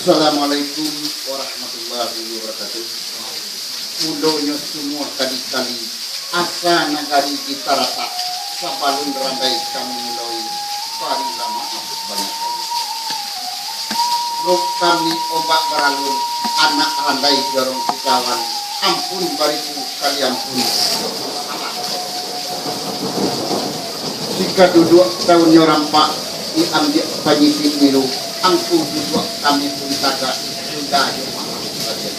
Assalamualaikum warahmatullahi wabarakatuh. Mudonya semua kali-kali asa nagari kita rata sabalun randai kami mulai parilah maaf banyak kali. Rok kami obat baralun anak randai jarong kikawan ampun bariku kalian pun jika duduk tahunnya rampak diambil panyisik milu angkuh duduk kami pun taga sudah ayo maaf kalian.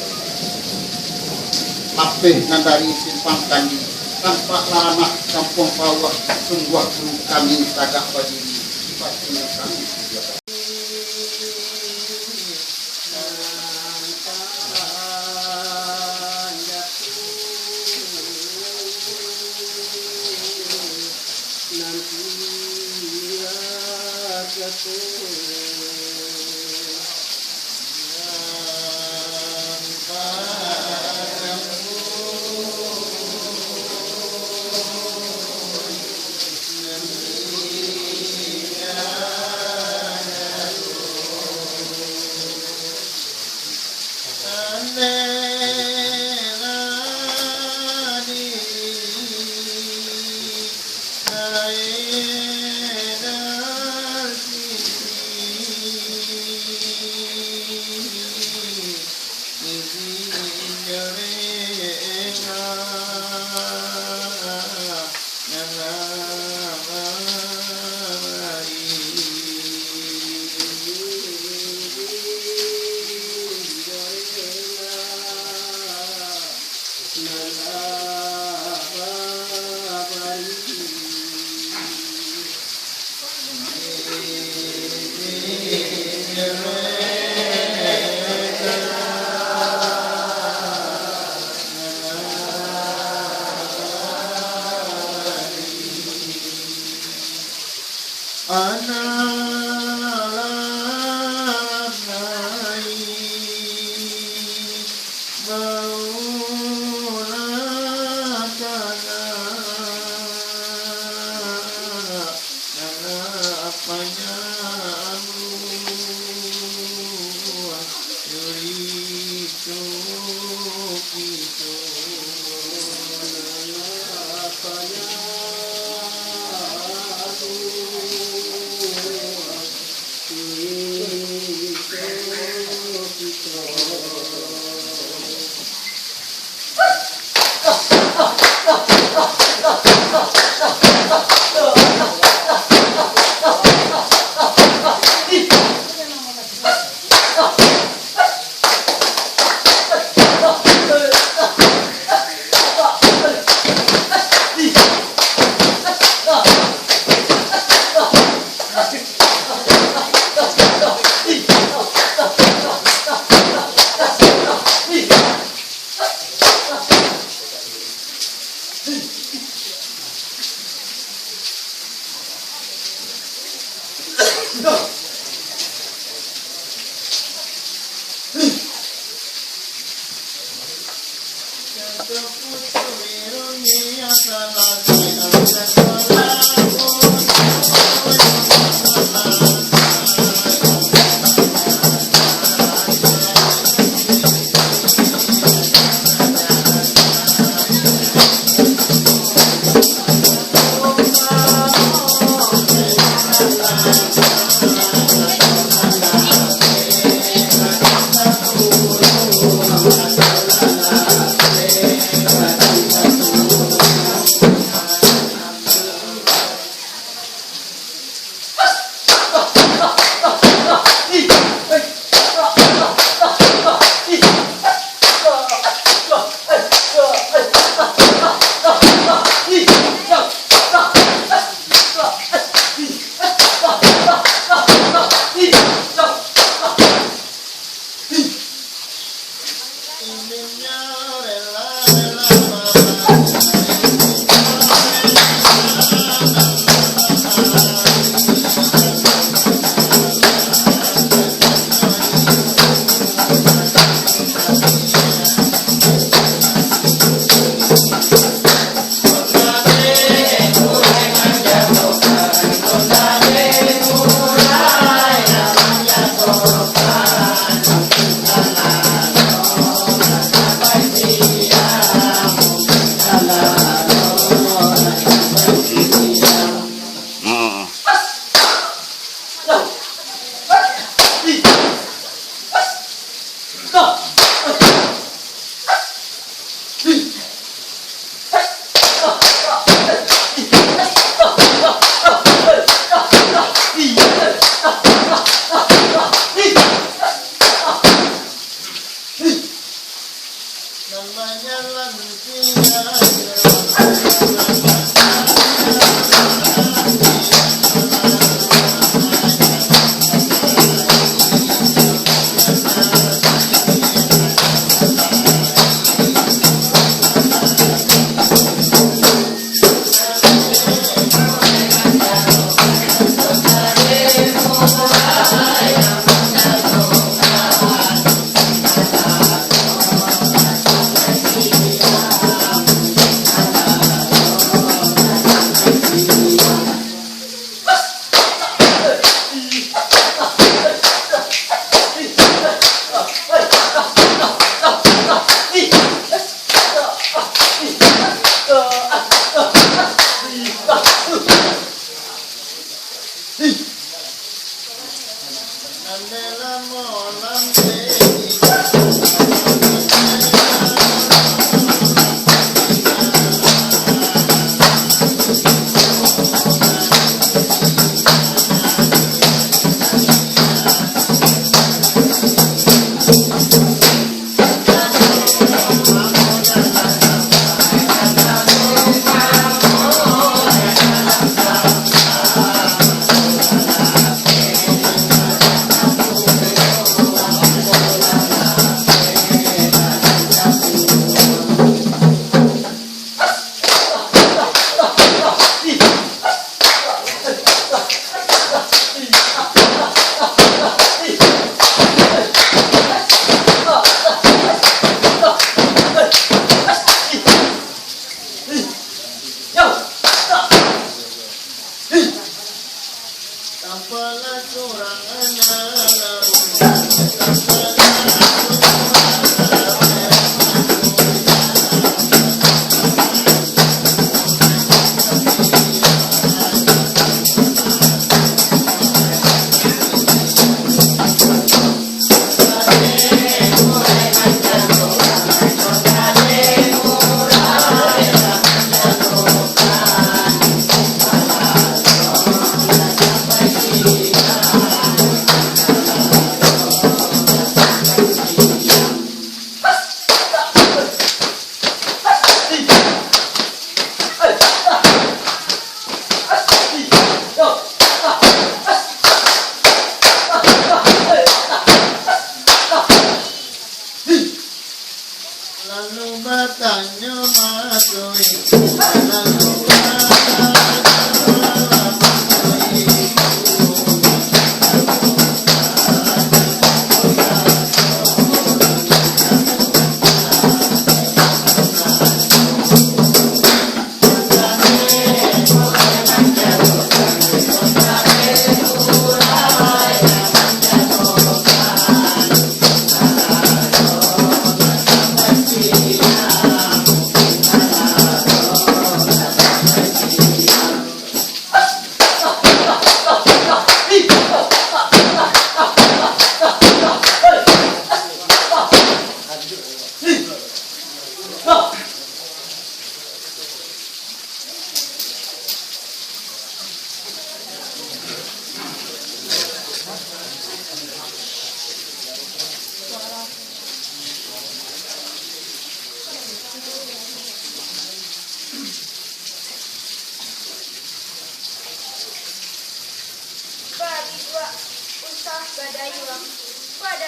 Apeh nandari simpang kandi tampak lanah kampung bawah sungguh kami taga berdiri pastinya kami juga. Apanya aku yuri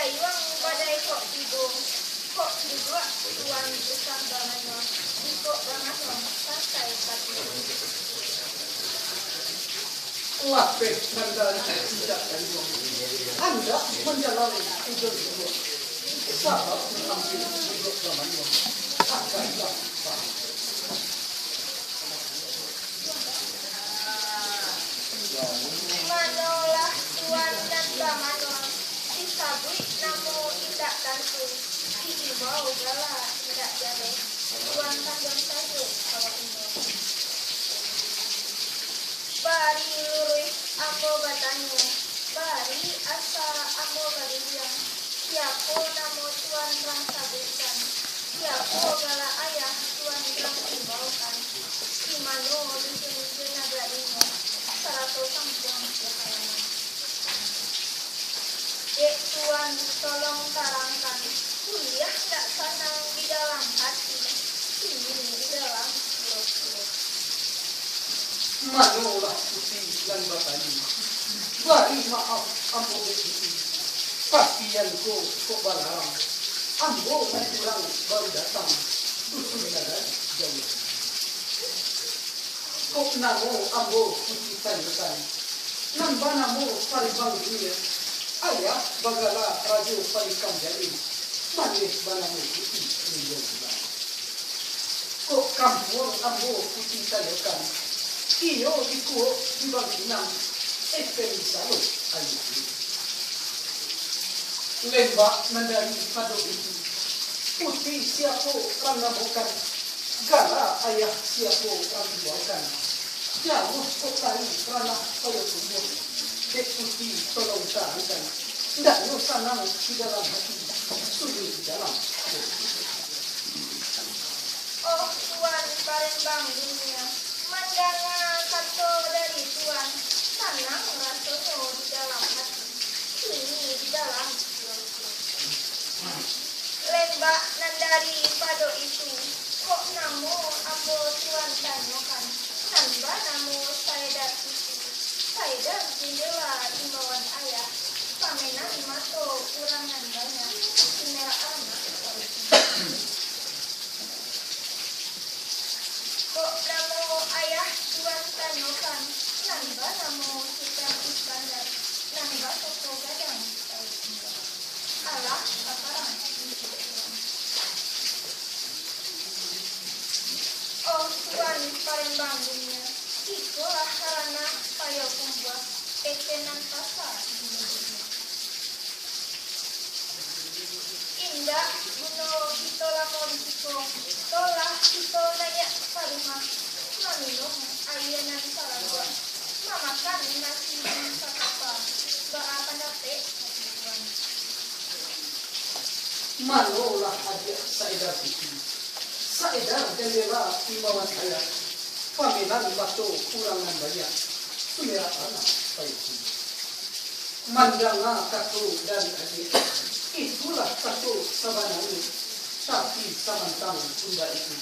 Dayuang badai kok tidur, kok juga tuan besar bangannya, kok banget santai tapi. Lapeh nandari tidak dayuang. Anda menjalani hidup dulu. Sabab mengambil hidup bangannya. Agaklah paham. Manolah tuan dan bangannya. Disabui namo tidak tentu, diimbau gala tidak jare, tuan tajam saja kawan ini. Bari lurus ambo batanya, bari asa ambo bariang, siapo namo tuan rang sabutan, siapo gala ayah tuan rang imbaukan, imano dusun nagarinya, sarato sampung kekayanan. Dek tuan tolong tarangkan, kuliah tak senang di dalam hati, sini di dalam perut. Manolah putih dan batanya. Bari maaf ambo begitu. Pastianku kok balarang. Ambo kurang baru datang. Dusun nagari jauh. Kok namo ambo putih tanyakan. Namba namo paribang dunia. Ayah bagala rajo palikam jadi manis banamu putih minjau bulan. Kok kampur ambo putih tanyakan. Iyo ikuo di bangkinang misalo ayu. Lembak nandari kado itu. Putih siapo kan namukan. Gala ayah siapo kan dibuangkan. Jauh kok tadi karena payo tumbuh. Dek putih tolong tahankan. Tidak senang di dalam hati. Sunyi di dalam. Oh tuan Palembang dunia, mandanga kato dari tuan, senang rasanya di dalam hati, sunyi di dalam perut. Lembak nandari pado itu, kok namo ambo tuan tanyakan, namba namo saedar itu. Saedar jendela imbauan ayah, pamenan mato kurangan banyak, sinera anak. Kok namo ayah tuan tanyakan, namba namo Sultan Iskandar, namba toko gadang. Alah, kaparang. Oh tuan Palembang dunia, itulah karena payo pembuat petenan pasar. Indah guno kita lamo disiko, tolah kita layak parumah, maminum ayanan saragua, mamakan nasi sakapa, baa pandapek. Manolah adik saedar itu. Saedar jendela imbauan ayah. Paminan batu kurangan banyak. Sumera anak baik. Mandanga kato dari adik. Itulah satu sabanani. Tapi samantang tunda itu.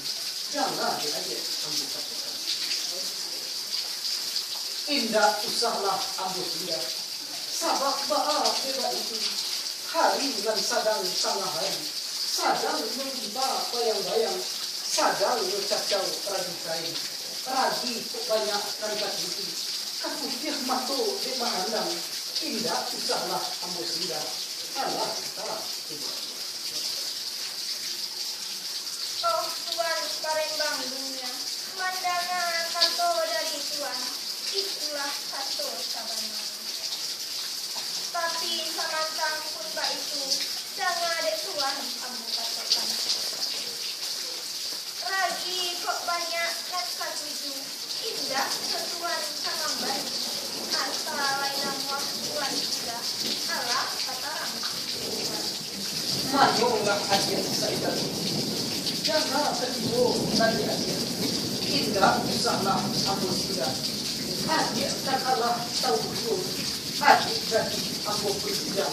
Jangan diajak ambil katakan. Indah usahlah ambil indah. Sabak baa beba itu. Hari dan sadang tengah hari. Sadang menimba bayang-bayang. Sadang bercacau ragi kain. Ragi banyak rangkat itu. Kaputih mato di mandang. Indah usahlah ambil indah. Allah tak. Oh tuan Palembang dunia, mandanga kato dari tuan, itulah kato sabana. Tapi samantang pun itu, jangan ada tuan ambu katakan. Ragi kok banyak naskah tujuh, indah ketuan sangat baik. Asa lainang wah tuan sudah, alah katarang. Manolah adik saedar itu. Jangan tertidur tadi adik. Indah usahlah ambil indah. Adik kan Allah tahu dulu. Adik tadi ambil berjam.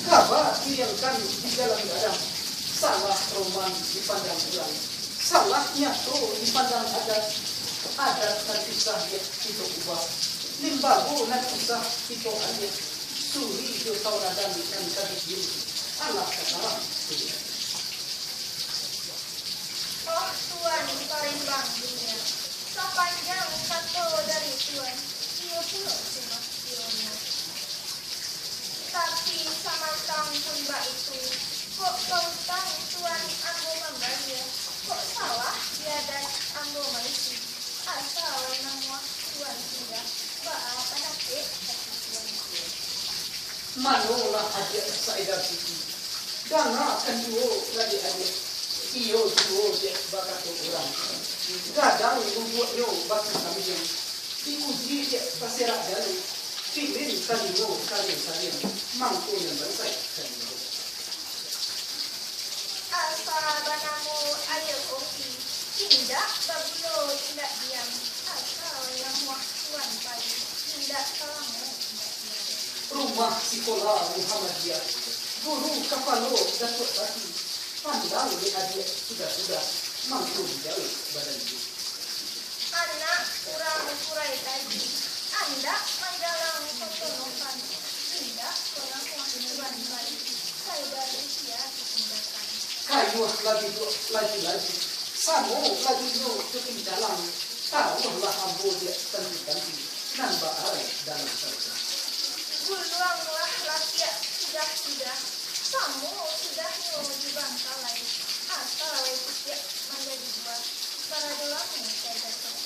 Kabar hilangkan di dalam gadang. Salah roman dipandang ulang. Salahnya tuh dipandang adat. Adat dan kisah itu ubah. Limbago dan kisah itu adik. Suri itu tahu nadang dan kadis diri. Allah kata Oh Tuhan parimbang dunia, sepanjang satu dari Tuhan, ia pula semakin. Tapi samantang pun itu, kok kau tang Tuhan ambo membayar, kok salah dia dan ambo maisi, asal nama Tuhan tidak, apa nanti hati Tuhan itu. Manolah adik saidar siki. Dana kenduo lagi adik. Iyo duo je bakat orang. Gadang membuat yo bakat kami yang. Diuji je paserak dalu. Pilih kanduo kalian kalian. Mangko yang bersai kanduo. Asal banamu air kopi, tindak babulo tidak diam. Asal yang muak Tuhan pagi, tindak salamu tidak diam. Rumah sekolah Muhammadiyah. Guru kapalo Datuk Bati. Pandang di adik sudah mampu jauh badan itu. Anak kurang kurai tadi, anda menjalang kotonokan, tidak kurang Tuhan baik. Saya dari usia ditinggalkan. Kayu lagi. Samo lagi yo ketinggalan. Tahulah ambo dia tentu nambah hari dalam serta. Guluanglah lakiak sudah, kamu sudah di bangkalai, asal tidak menjadi dua, para dolamu saya datang.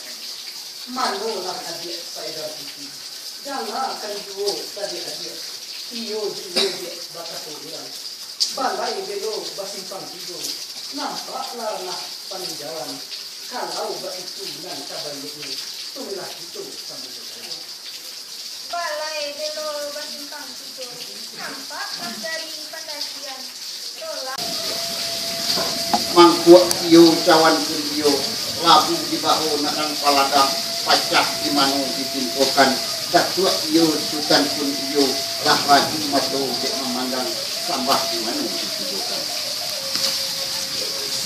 Manolah adik saidar siki. Jangan akan duo tadi adik. Iyo juga dia bakat orang. Balai belo basimpang tido. Nampak larna paninjauan. Kalau itu dan kabaliknya, tumilah itu sama saudara. Balai belo basimpang tido, nampak dari pandasian, tolak. Mangkuak iyo cawan iyo labu di bahu narang paladang pacah di manu ditimpokan datua iyo sultan pun iyo lah raju mato dek memandang sambah di manu ditimpokan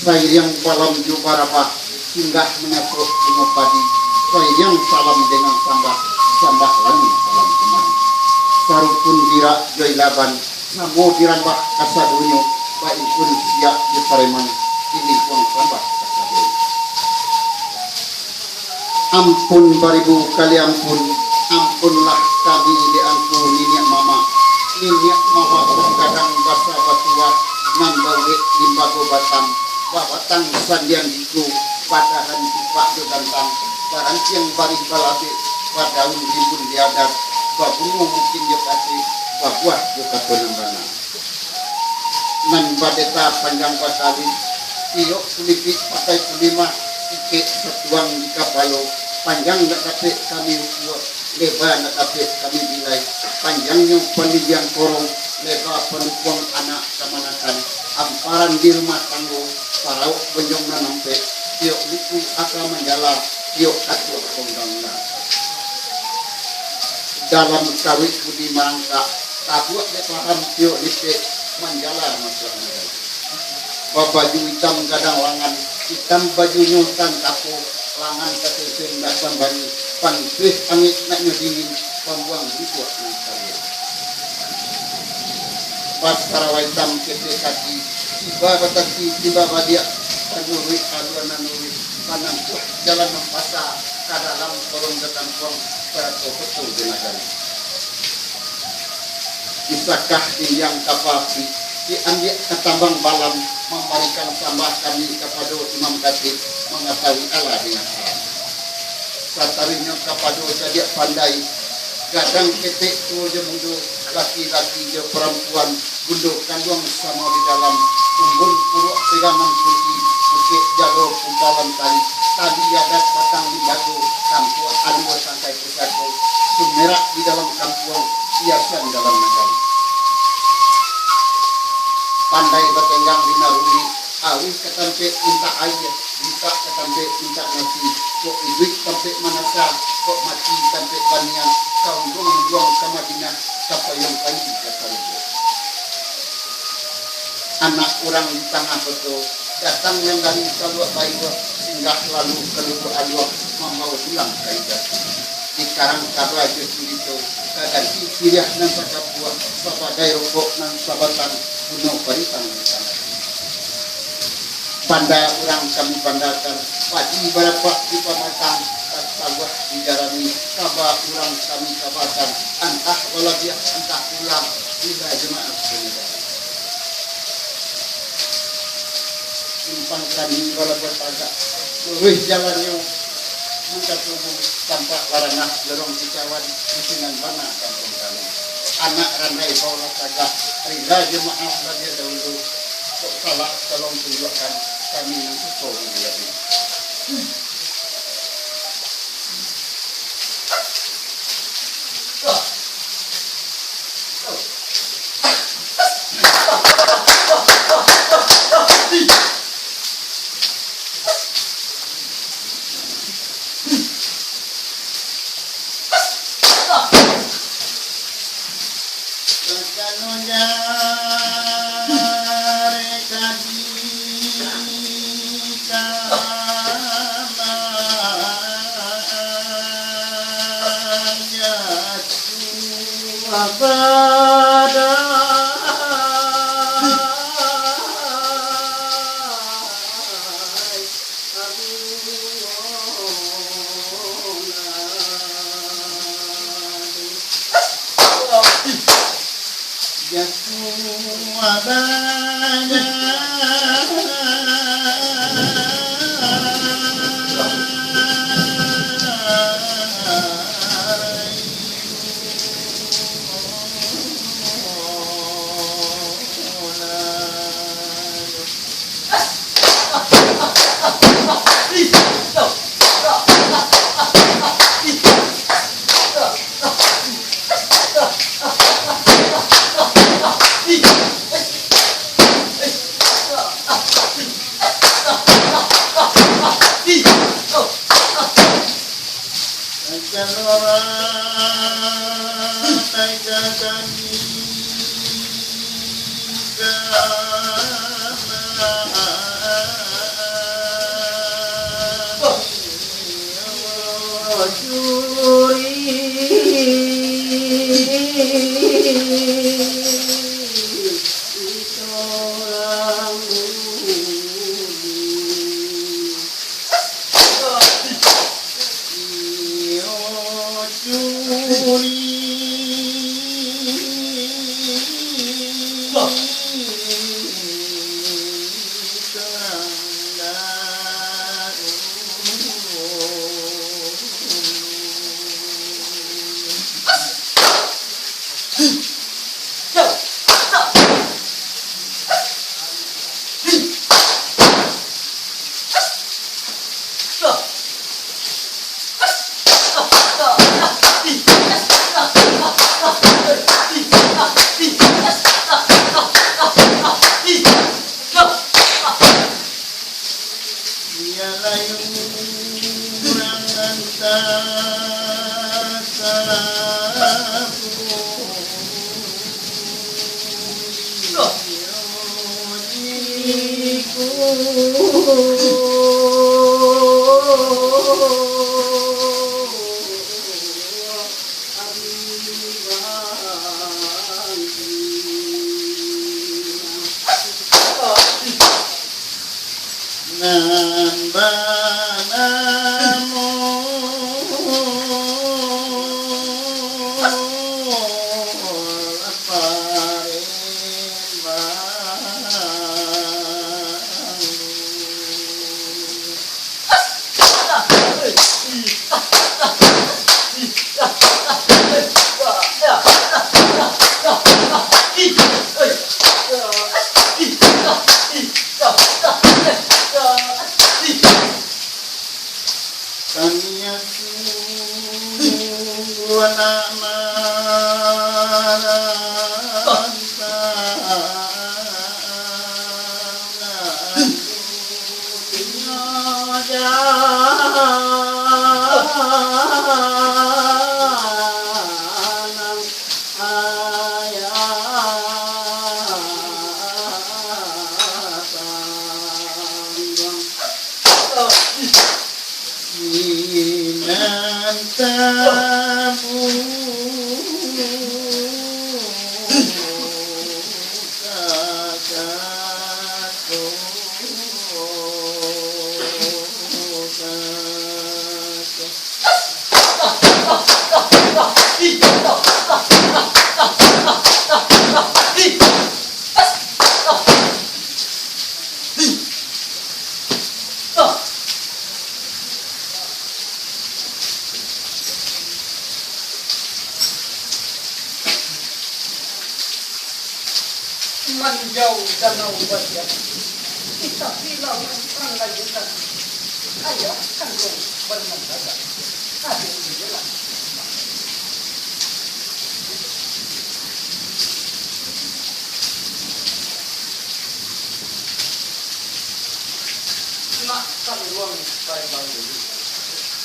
saya yang balam jubarabah singgah menyapuk semua padi saya yang salam dengan sambah langit salam kemana sarupun birak joy laban namo dirambah kasadunyo baik pun siap di pareman ini pun sambah kasadunyo. Ampun baribu kali ampun, ampunlah kami diampuni niat mama pun kadang basa batuah nan bawe limbago batang babatang sandian diku padahan tipak do dantang barang siang bari balabe badaun limbun diadat babungu mungkin dia pasti babuah do katonambana nan badeta panjang batali iyo kulipi pakai kulima ike satuang di kapalo panjang nak kapit kami buat lebar nak kapit kami bilai panjangnya pendidikan korong lebar penumpang anak kamanakan amparan di rumah tanggo parau benjong nanampe tiok liku akal menjala tiok katuk konggangna dalam kawit budi mangka tabuak de paham tiok lipe menjala masalah baju hitam gadang langan hitam baju nyutan kapo langan ketesin datang bani pangkris angit naknya dingin pembuang dibuat sekali pas karawai hitam kete kaki tiba bataki tiba badia tanuri aluan nanuri kanan tuh jalan mempasa kadalam korong datang korong pada betul dengar bisakah yang kapapi diambil ketambang balam memberikan tambah kami kepada Imam Khatib mengetahui Allah dengan alam. Satarinya kepada jadi pandai gadang ketik tu je mudu laki-laki je perempuan gunduk kandung sama di dalam umbun puruk pegangan kunci bukit jalur kumpalan tali adat batang di batu kampung alua sampai pusako sumerak di dalam kampung hiasan dalam negara pandai bertenggang di naruni awi ketampe minta air bisa ketampe minta nasi kok ibuik tampe manasa kok mati tampe banian kau buang sama dina siapa yang panji kataru anak orang di tengah betul datang yang dari salua baik singgah lalu keluar alua membawa pulang kaidah di karang kabaja itu kadang kiriah nan sakapua sabagai rokok nan sabatan kuno paritang Panda orang kami pandakan Paji berapa di pamatang Tasawah di jarami Kaba orang kami kabakan Antah walabiak antah pulang Bila jemaah sekalian Simpang kami walabiak agak Lurus jalannya Muka tubuh tampak laranah Lorong Cicawan Musinan Bana kampung kami Anak randai paulah agak Rila jemaah bagi dahulu Kok salah tolong tunjukkan kami nanti kau lihat ini. Manjau danau Bayan, kita bilang orang lanjutan. Ayah kandung bermendaga, hadir di jalan. Nak kandung Palembang dulu,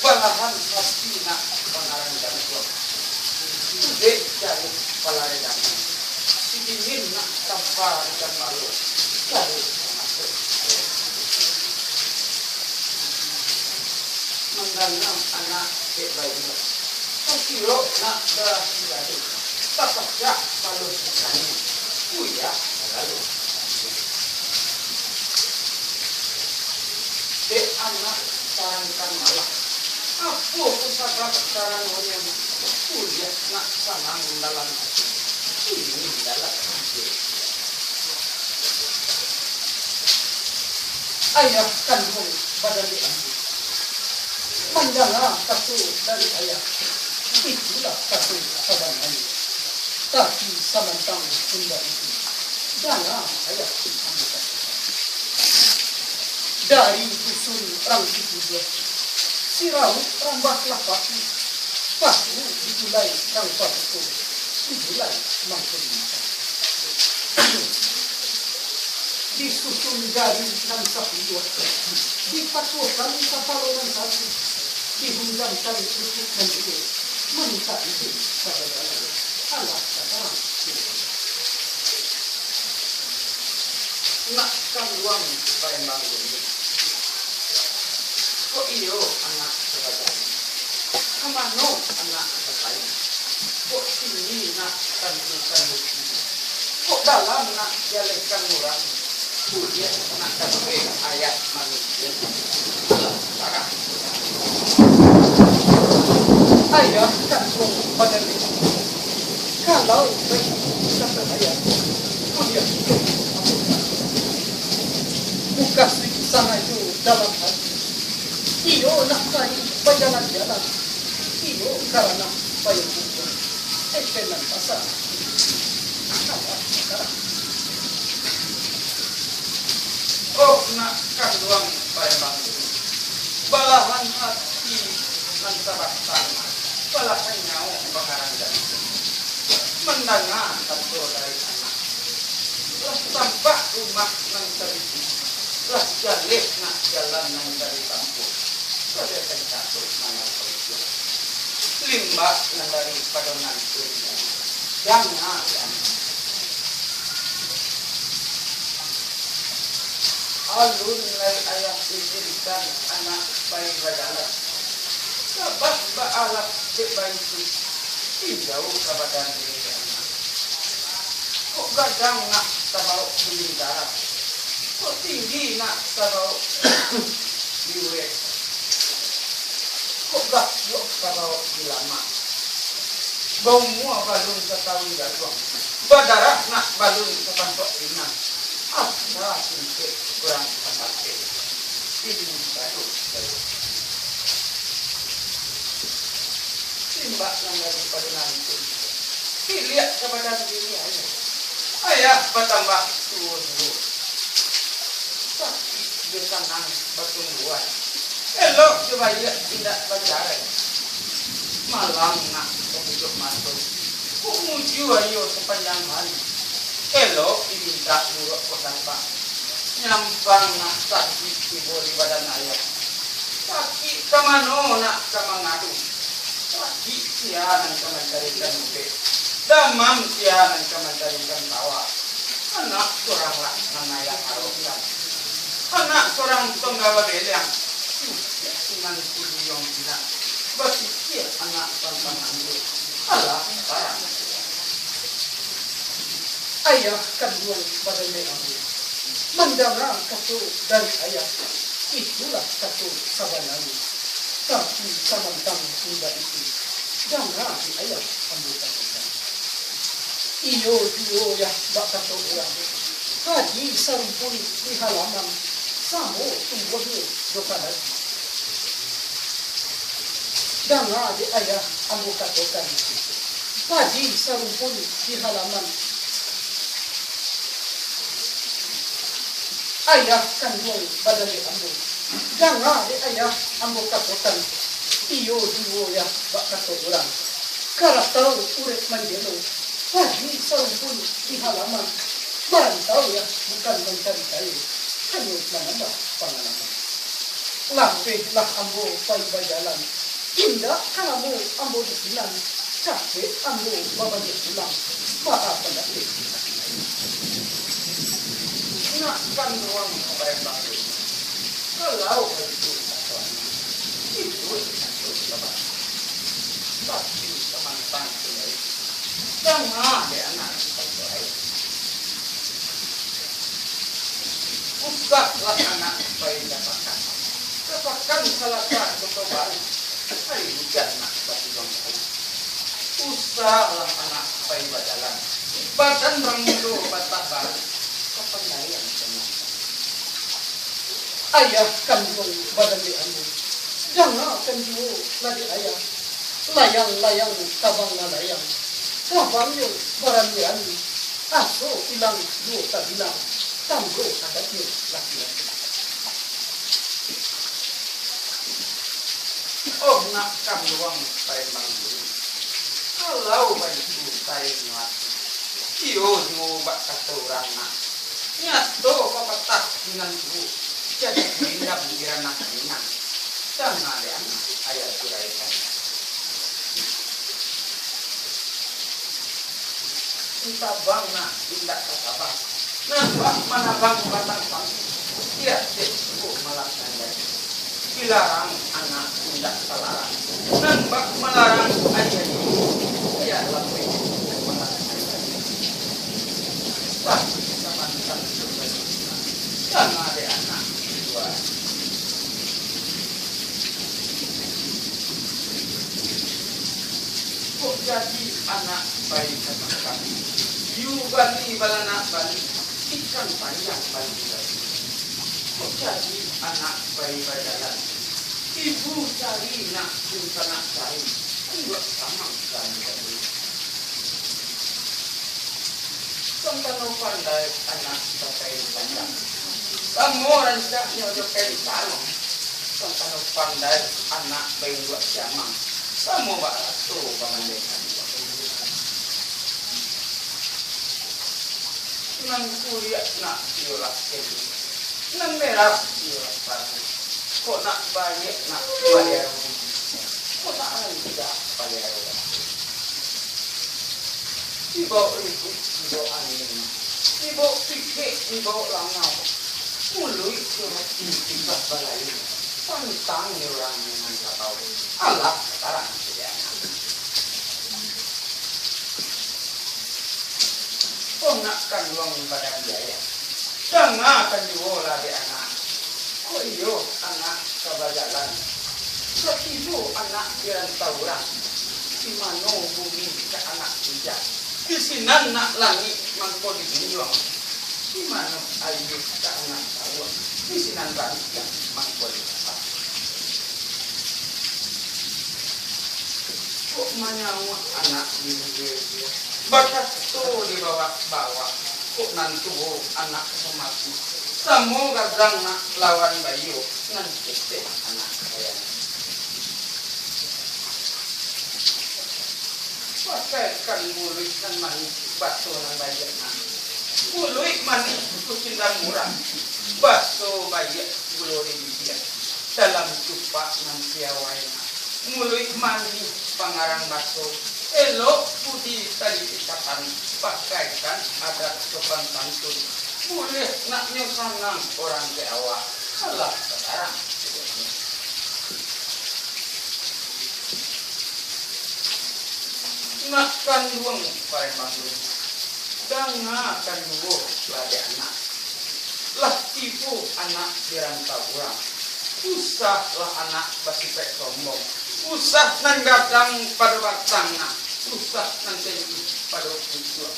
balahan hati nak pengarang dan kuat. Dek jauh pelayanan. Dingin nak tanpa dan malu dari masuk mendanam anak bayi kilo nak dah jadi tak tak malu sekali kuya lalu dek anak sarankan malah aku usaha sekarang yang kuya nak sanang dalam ini dalam ayah kandung badan dia menjaga satu dari ayah itulah satu saban ayah tapi samantang tunda itu jangan ayah ambilkan dari dusun orang itu dia sirau rambah lapaki pasti dimulai rambah itu dimulai makin disusun dari dan sapiwa dipatukan kapalonan satu dihundangkan cukup dan itu minta itu pada dalam Allah kata nak kandung Palembang ini kok iyo anak sebagai kemana anak sebagai kok ini nak kandung kok dalam nak jalekan murah dia nak sampai ayat manusia Allah ayah kandung badan ini kalau kata ayah dia buka sana itu dalam hati iyo nak cari jalan-jalan iyo karena payah hukum dengan pasal oh nak kandung Palembang balahan hati dan sabatan balahan nyawa bakaran dan mendengar tentu dari anak lah tampak rumah nan terisi lah jalih nak jalan nan dari kampung pada satu mana kerja limbah nan dari padonan dunia jangan alun lai ayah izinkan anak bayi berjalan sebab ba'alak dibantu hijau kebadan diri anak kok gadang nak tabau belintara kok tinggi nak tabau diure kok gak yuk tabau dilama bau mua balun setahun gatuang badarah nak balun sepantok rinang ada singkir kurang sampai ini baru timbak yang daripada nanti dilihat kepada diri aja ayah bertambah dulu tapi dia nang bertumbuhan elok supaya tidak berjarak malam nak hidup masuk kok muju ayo sepanjang hari elok diminta buruk kosan pak nyampang nak sakit tiba di badan ayah sakit kemana nak kemangadu sakit sianan kemencarikan muke damam sianan kemencarikan tawa anak seorang lah nanayang arogan anak seorang penggawa beliang dengan kudu yang tidak bersikir anak tanpa ambil alah parah ayah kandung pada mereka mendengar kata dari ayah, itulah kata sabanani. Tapi samantang tunda itu, jangan di ayah anggota kita. Iyo duo ya bak kata orang, haji sarumpun di halaman, samo tunggu doka lagi. Jangan di ayah anggota kita. Haji sarumpun di halaman, ayah kandung badan di ambo. Jangan di ayah ambo katokan. Iyo duo ya bak kato orang. Karatau urek manjelo. Haji sarumpun di halaman. Barantau ya bukan mencari kayu. Hanya menambah pengalaman. Lampehlah ambo pai bajalan. Indah kamu ambo disilang. Capek ambo babanya pulang. Maaf pendapit. Nak kan ruang bayang kalau begitu itu lepas. Tapi teman-teman sendiri jangan ada anak baik. Usahlah anak baik dapatkan salah satu kebal. Hari hujan nak batu bangkai. Usahlah anak baik berjalan. Badan ranglo bataban. Kepandaian tenang. Ayah kandung badan di anu. Jangan kandung lagi ayah. Layang-layang tabang layang. Kabangnya barang di anu. Aso hilang dua tak hilang. Tanggo kadaknya laki-laki. Oh nak kandung paling manggung. Kalau baju saya mati. Iyo ngubah kata orang nak. Nyato papatak dengan tu. Jadi minda pikiran nak minang. Jangan ada anak ayat suraikan. Kita bang nak tindak kata bang. Nampak mana bang batang bang. Dia tidak melakukan lagi. Dilarang anak tindak salah. Nampak melarang ayat ini. Dia lakukan melakukan lagi. Tapi sama-sama jangan ada anak dua. Kok jadi anak baik sama kami? Yu bali balana bali ikan panjang bali bali. Kok jadi anak baik bajalan? Ibu cari nak cinta nak cari, enggak sama sekali. Tentang pandai anak pakai panjang. Kamu orang tak nyodok kali kalau tentang pandai anak bayi buat jamang. Kamu balas tu pengandekan. Nang kuliah nak diolah kali. Nang merah diolah pagi. Kok nak banyak nak bayar? Kok nak tidak bayar? Ibu itu ibu angin, ibu pikir ibu langau, mulut cuma tiba balai, pantang orang yang tak tahu, alat sekarang tidak. Kau nakkan uang pada biaya, jangan akan diolah di anak. Kau iyo anak kebajalan, kau ibu anak yang tahu orang, di mana bumi ke anak bijak. Di sini nak langit mangko dijual. Di mana ayu tak nak tahu. Di sini langit yang mangko dijual. Kok mana anak di dia? Bakat tu di bawah. Kok nantu anak semati. Semua gadang nak lawan bayu nanti anak saya. Pakaikan mulut dan manis bakso yang banyak. Mulut manis kucing murah. Bakso banyak gulori dia. Dalam cupak nanti awalnya. Mulut manis pangarang bakso. Elok putih tali ikatan. Pakaikan ada sopan santun. Boleh nak nyosanang orang ke awal. Salah sekarang. Nak kandung pada bangun, jangan kandung lagi anak. lah tipu anak dirantau orang. Usah lah anak basipek sombong. Usah nan gadang pada batangna. Usah nan tinggi pada pucuk.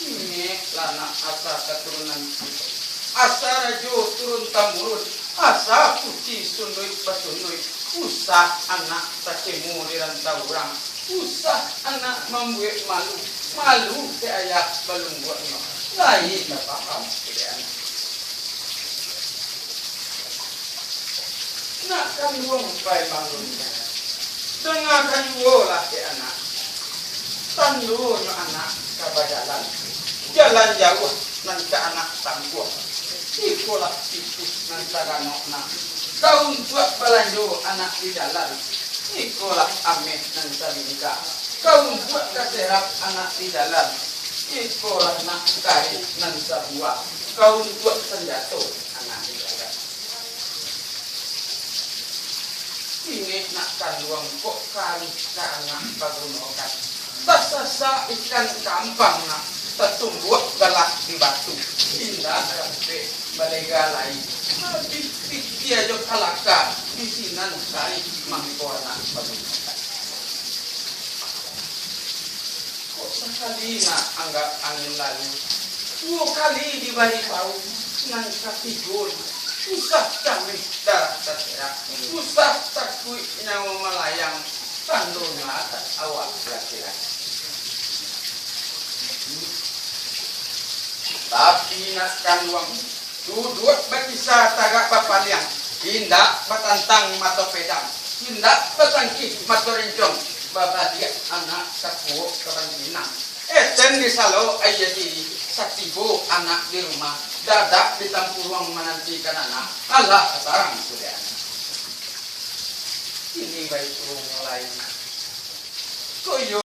Ini lana asa keturunan kita. Asa rajo turun tamurun. Asa puci sundui basunui. Usah anak takimu dirantau orang. Usah anak membuat malu. Malu ke ayah balung buat no. Lain tak paham ke anak. Nak kan wong pai bangun. Dengarkan wolah ke anak. Tandu no anak kabajalan. Jalan jauh nanti anak tangguh. Ikolah itu nanti anak nak. Kau buat belanjo anak di jalan. Ikolah ame nanti nikah. Kau buat keserap anak di jalan. Ikolah nak kari nanti buat. Kau buat senjata anak di jalan. Ini nak kaluang kok kari ke anak pagunokan. Tasasa ikan kampang nak. Tertumbuh galak di batu. Indah sampai balegalai. Habis dia jo kalaka. Di sinan kari mangkona pagunokan. Kok sekali nak anggap angin lalu. 2 kali dibari bau. Nan katigol. Usah kami darah terserak. Usah takui nyawa melayang. Tandunya atas awak laki-laki. Tapi nak kaluang duduk berkisah tagak papaliang. Hindak batantang mata pedang. Hindak batangki mata rincong. Babadia anak sakuo kebantinang. Eten di salo ayati saktibo anak di rumah. Dadak di tampuruang menantikan anak. Allah sarang sudah. Ini baik turun lain. Koyo